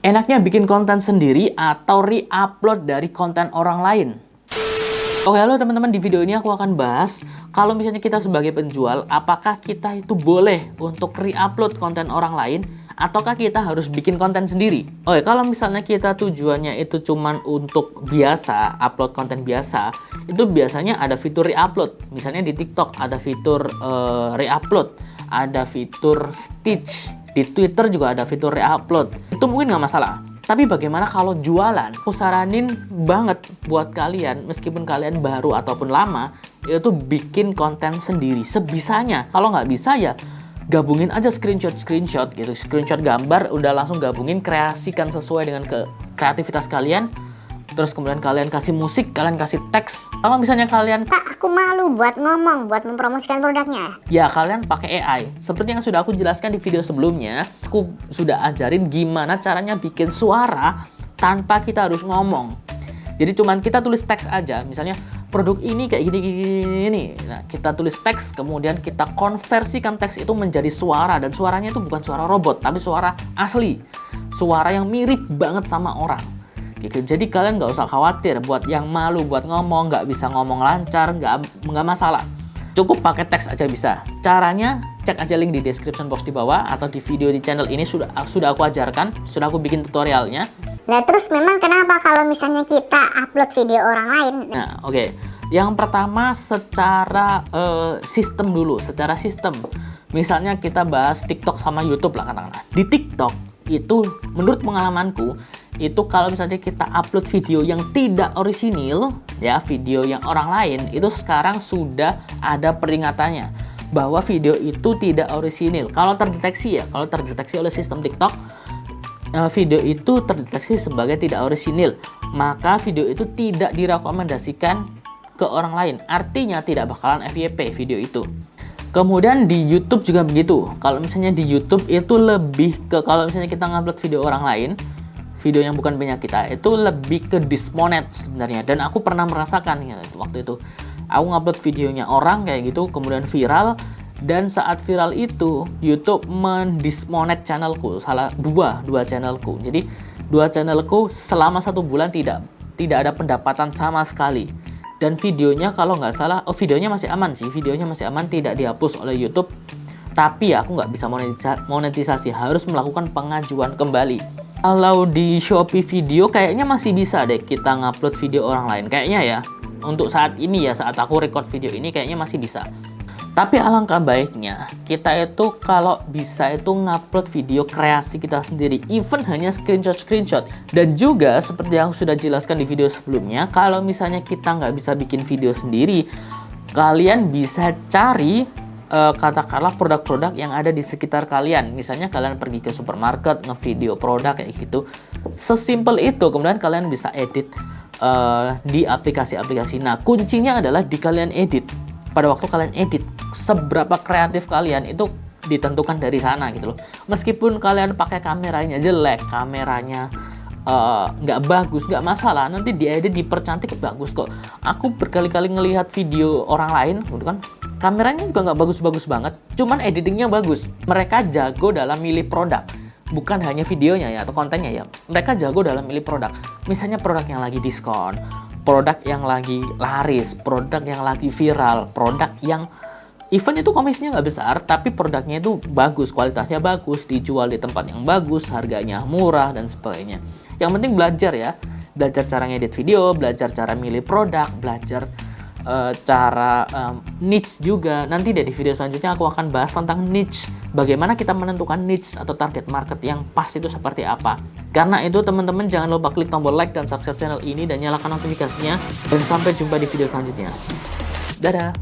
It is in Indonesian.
Enaknya bikin konten sendiri atau re-upload dari konten orang lain? Oke, halo teman-teman, di video ini aku akan bahas kalau misalnya kita sebagai penjual, apakah kita itu boleh untuk re-upload konten orang lain ataukah kita harus bikin konten sendiri? Oke, kalau misalnya kita tujuannya itu cuman untuk biasa, upload konten biasa, itu biasanya ada fitur re-upload. Misalnya di TikTok ada fitur re-upload, ada fitur Stitch, di Twitter juga ada fitur re-upload. Itu mungkin nggak masalah. Tapi bagaimana kalau jualan? Aku saranin banget buat kalian, meskipun kalian baru ataupun lama, itu bikin konten sendiri sebisanya. Kalau nggak bisa ya gabungin aja screenshot gitu. Screenshot gambar, udah langsung gabungin, kreasikan sesuai dengan kreativitas kalian. Terus kemudian kalian kasih musik, kalian kasih teks. Kalau misalnya kalian, Kak, aku malu buat ngomong, buat mempromosikan produknya. ya kalian pakai AI. Seperti yang sudah aku jelaskan di video sebelumnya, aku sudah ajarin gimana caranya bikin suara tanpa kita harus ngomong. Jadi cuman kita tulis teks aja, misalnya produk ini kayak gini. Nah, kita tulis teks, kemudian kita konversikan teks itu menjadi suara. Dan suaranya itu bukan suara robot, tapi suara asli. Suara yang mirip banget sama orang. Jadi kalian nggak usah khawatir buat yang malu buat ngomong, nggak bisa ngomong lancar, nggak masalah. Cukup pakai teks aja bisa. Caranya cek aja link di description box di bawah atau di video di channel ini sudah aku ajarkan, sudah aku bikin tutorialnya. Nah terus memang kenapa kalau misalnya kita upload video orang lain? Nah oke. Yang pertama secara sistem dulu, secara sistem. Misalnya kita bahas TikTok sama YouTube lah katakanlah. Di TikTok itu menurut pengalamanku itu kalau misalnya kita upload video yang tidak orisinil, ya video yang orang lain, itu sekarang sudah ada peringatannya bahwa video itu tidak orisinil. Kalau terdeteksi oleh sistem TikTok, video itu terdeteksi sebagai tidak orisinil, maka video itu tidak direkomendasikan ke orang lain. Artinya tidak bakalan FYP video itu. Kemudian di YouTube juga begitu. Kalau misalnya di YouTube itu lebih ke, kalau misalnya kita ngupload video orang lain, video yang bukan punya kita, itu lebih ke dismonet sebenarnya. Dan aku pernah merasakan ya, waktu itu aku ngupload videonya orang kayak gitu, kemudian viral, dan saat viral itu YouTube mendismonet channelku, dua channelku. Jadi dua channelku selama 1 bulan tidak ada pendapatan sama sekali. Dan videonya kalau nggak salah, videonya masih aman sih, videonya masih aman, tidak dihapus oleh YouTube. Tapi aku nggak bisa monetisasi, harus melakukan pengajuan kembali. Kalau di Shopee Video kayaknya masih bisa deh kita ngupload video orang lain. Kayaknya ya, untuk saat ini ya, saat aku record video ini kayaknya masih bisa. Tapi alangkah baiknya kita itu kalau bisa itu ngupload video kreasi kita sendiri, even hanya screenshot. Dan juga seperti yang sudah jelaskan di video sebelumnya, kalau misalnya kita nggak bisa bikin video sendiri, kalian bisa cari katakanlah produk-produk yang ada di sekitar kalian. Misalnya kalian pergi ke supermarket, ngevideo produk kayak gitu. Sesimpel itu, kemudian kalian bisa edit di aplikasi-aplikasi. Nah, kuncinya adalah di kalian edit. Pada waktu kalian edit, seberapa kreatif kalian itu ditentukan dari sana gitu loh. Meskipun kalian pakai kameranya jelek, kameranya nggak bagus, nggak masalah, nanti diedit dipercantik bagus kok. Aku berkali-kali ngelihat video orang lain gitu kan, kameranya juga nggak bagus-bagus banget, cuman editingnya bagus. Mereka jago dalam milih produk, bukan hanya videonya ya atau kontennya ya. Mereka jago dalam milih produk. Misalnya produk yang lagi diskon, produk yang lagi laris, produk yang lagi viral, produk yang event itu komisinya nggak besar, tapi produknya itu bagus, kualitasnya bagus, dijual di tempat yang bagus, harganya murah, dan sebagainya. Yang penting belajar ya, belajar cara ngedit video, belajar cara milih produk, belajar cara niche juga. Nanti deh di video selanjutnya aku akan bahas tentang niche, bagaimana kita menentukan niche atau target market yang pas itu seperti apa. Karena itu teman-teman jangan lupa klik tombol like dan subscribe channel ini dan nyalakan notifikasinya, dan sampai jumpa di video selanjutnya. Dadah.